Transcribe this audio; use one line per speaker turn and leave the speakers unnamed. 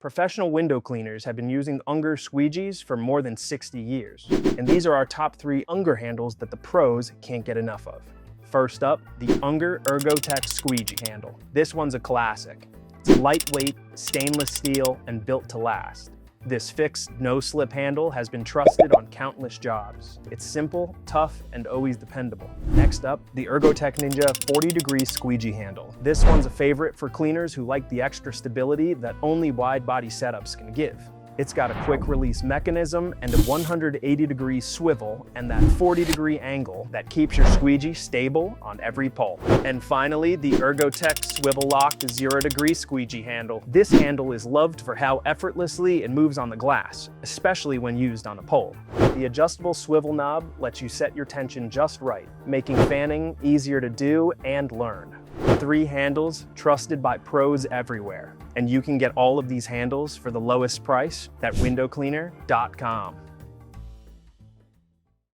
Professional window cleaners have been using Unger squeegees for more than 60 years. And these are our top 3 Unger handles that the pros can't get enough of. First up, the Unger ErgoTec squeegee handle. This one's a classic. It's lightweight, stainless steel, and built to last. This fixed, no-slip handle has been trusted on countless jobs. It's simple, tough, and always dependable. Next up, the ErgoTec Ninja 40-degree squeegee handle. This one's a favorite for cleaners who like the extra stability that only wide-body setups can give. It's got a quick-release mechanism and a 180-degree swivel and that 40-degree angle that keeps your squeegee stable on every pole. And finally, the ErgoTec SwivelLoc 0-degree squeegee handle. This handle is loved for how effortlessly it moves on the glass, especially when used on a pole. The adjustable swivel knob lets you set your tension just right, making fanning easier to do and learn. 3 handles trusted by pros everywhere. And you can get all of these handles for the lowest price at windowcleaner.com.